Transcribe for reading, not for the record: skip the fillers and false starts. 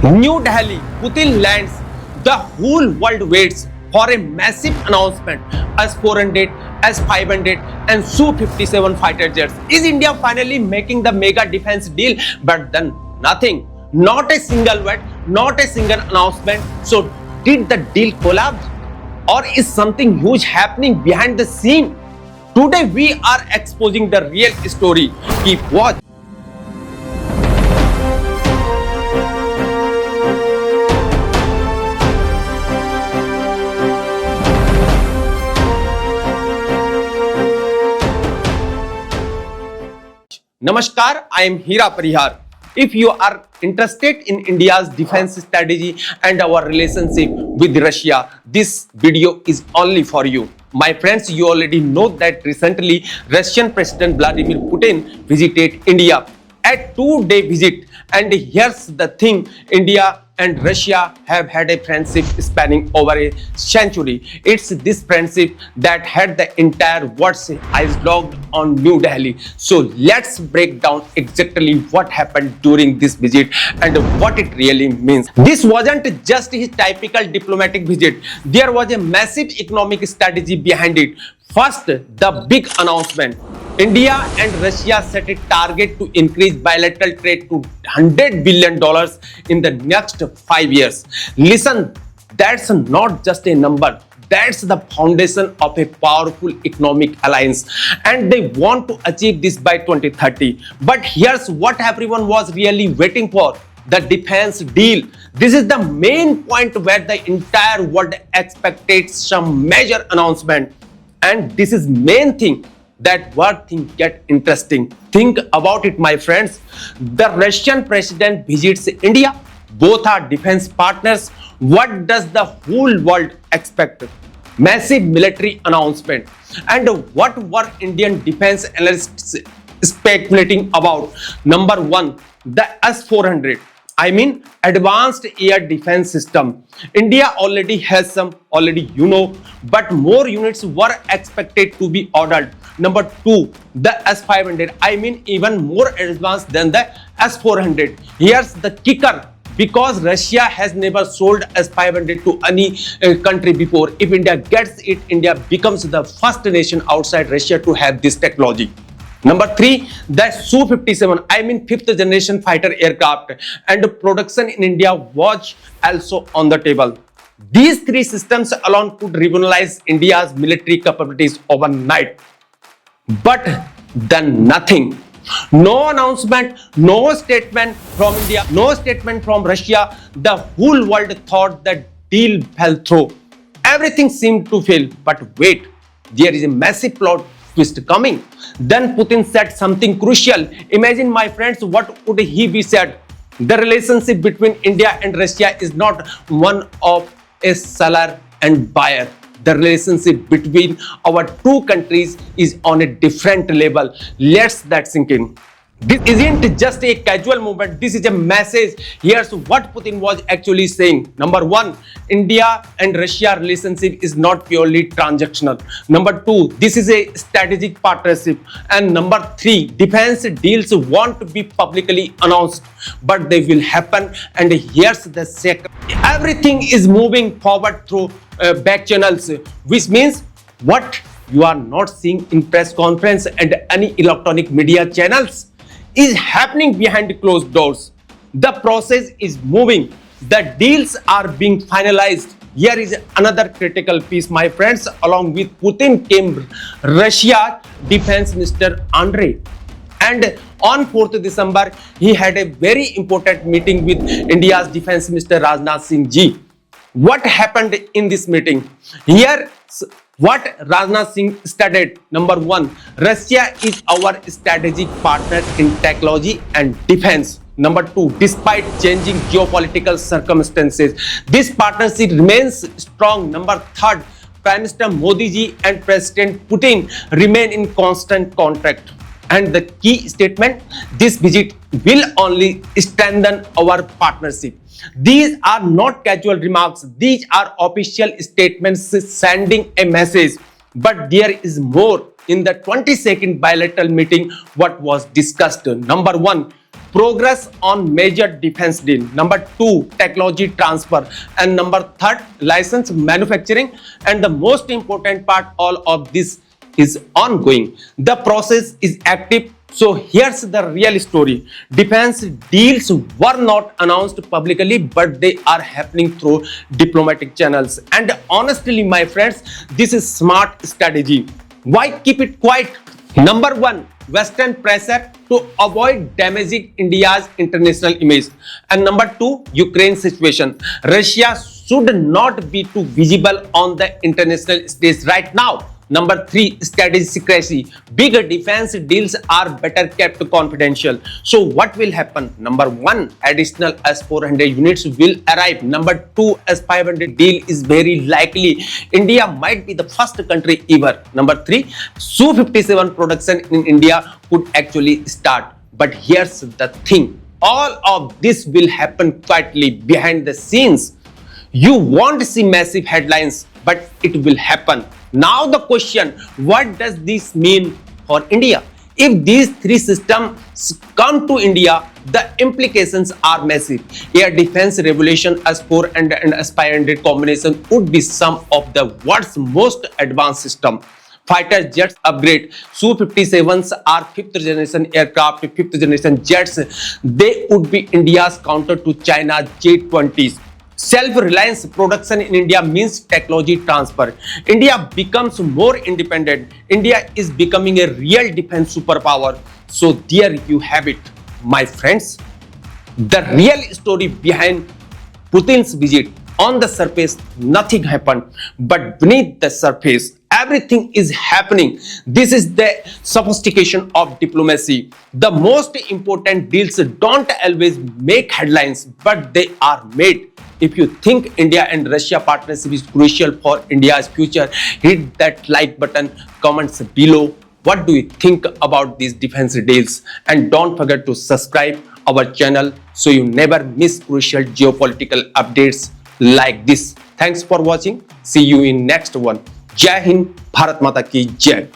New Delhi, Putin lands. The whole world waits for a massive announcement. S-400, S-500 and Su-57 fighter jets. Is India finally making the mega defense deal? But then nothing. Not a single word, not a single announcement. So did the deal collapse? Or is something huge happening behind the scene? Today we are exposing the real story. Keep watching. Namaskar, I am Hira Parihar. If you are interested in India's defense strategy and our relationship with Russia, this video is only for you. My friends, you already know that recently Russian President Vladimir Putin visited India. A 2-day visit, and here's the thing, India and Russia have had a friendship spanning over a century. It's this friendship that had the entire world's eyes locked on New Delhi. So let's break down exactly what happened during this visit and what it really means. This wasn't just his typical diplomatic visit. There was a massive economic strategy behind it. First, the big announcement. India and Russia set a target to increase bilateral trade to $100 billion in the next 5 years. Listen, that's not just a number. That's the foundation of a powerful economic alliance. And they want to achieve this by 2030. But here's what everyone was really waiting for. The defense deal. This is the main point where the entire world expected some major announcement. And this is main thing that what thing get interesting. Think about it, my friends. The Russian president visits India. Both are defense partners. What does the whole world expect? Massive military announcement. And what were Indian defense analysts speculating about? Number one, the S-400. I mean, advanced air defense system. India already has some, but more units were expected to be ordered. Number two, the S-500. I mean, even more advanced than the S-400. Here's the kicker. Because Russia has never sold S-500 to any country before. If India gets it, India becomes the first nation outside Russia to have this technology. Number three, the Su-57, I mean 5th generation fighter aircraft, and production in India was also on the table. These three systems alone could revolutionize India's military capabilities overnight. But then nothing. No announcement, no statement from India, no statement from Russia. The whole world thought the deal fell through. Everything seemed to fail. But wait, there is a massive plot twist coming. Then Putin said something crucial. Imagine, my friends, what would he be said? The relationship between India and Russia is not one of a seller and buyer. The relationship between our two countries is on a different level. Let's that sink in. This isn't just a casual movement. This is a message. Here's what Putin was actually saying. Number one, India and Russia relationship is not purely transactional. Number two, this is a strategic partnership. And number three, defense deals won't be publicly announced, but they will happen. And here's the second. Everything is moving forward through back channels, which means what you are not seeing in press conference and any electronic media channels is happening behind closed doors. The process is moving. The deals are being finalized. Here is another critical piece, my friends. Along with Putin came Russia Defense Minister Andrei. And on 4th December, he had a very important meeting with India's Defense Minister Rajnath Singh ji. What happened in this meeting? Here, what Rajnath Singh stated. Number one, Russia is our strategic partner in technology and defense. Number two, despite changing geopolitical circumstances, this partnership remains strong. Number third, Prime Minister Modi ji and President Putin remain in constant contact. And the key statement, this visit will only strengthen our partnership. These are not casual remarks. These are official statements sending a message. But there is more. In the 22nd bilateral meeting, what was discussed? Number one, progress on major defense deal. Number 2, technology transfer. And number 3, license manufacturing. And the most important part, all of this is ongoing. The process is active. So here's the real story. Defense deals were not announced publicly, but they are happening through diplomatic channels. And honestly, my friends, this is smart strategy. Why keep it quiet? Number 1, Western pressure to avoid damaging India's international image. And number 2, Ukraine situation. Russia should not be too visible on the international stage right now. Number 3, strategic secrecy. Bigger defense deals are better kept confidential. So what will happen? Number 1, additional S-400 units will arrive. Number 2, S-500 deal is very likely. India might be the first country ever. Number 3, Su-57 production in India could actually start. But here's the thing. All of this will happen quietly behind the scenes. You won't see massive headlines, but it will happen. Now the question, what does this mean for India? If these 3 systems come to India, the implications are massive. Air defense regulation, S-4 and S-500 combination would be some of the world's most advanced system. Fighter jets upgrade. Su-57s are 5th generation aircraft, 5th generation jets. They would be India's counter to China's J-20s. Self-reliance production in India means technology transfer. India becomes more independent. India is becoming a real defense superpower. So there you have it, my friends. The real story behind Putin's visit. On the surface, nothing happened. But beneath the surface, everything is happening. This is the sophistication of diplomacy. The most important deals don't always make headlines, but they are made. If you think India and Russia partnership is crucial for India's future, hit that like button, comments below. What do you think about these defense deals? And don't forget to subscribe our channel so you never miss crucial geopolitical updates like this. Thanks for watching. See you in next one. Jai Hind, Bharat Mata ki Jai.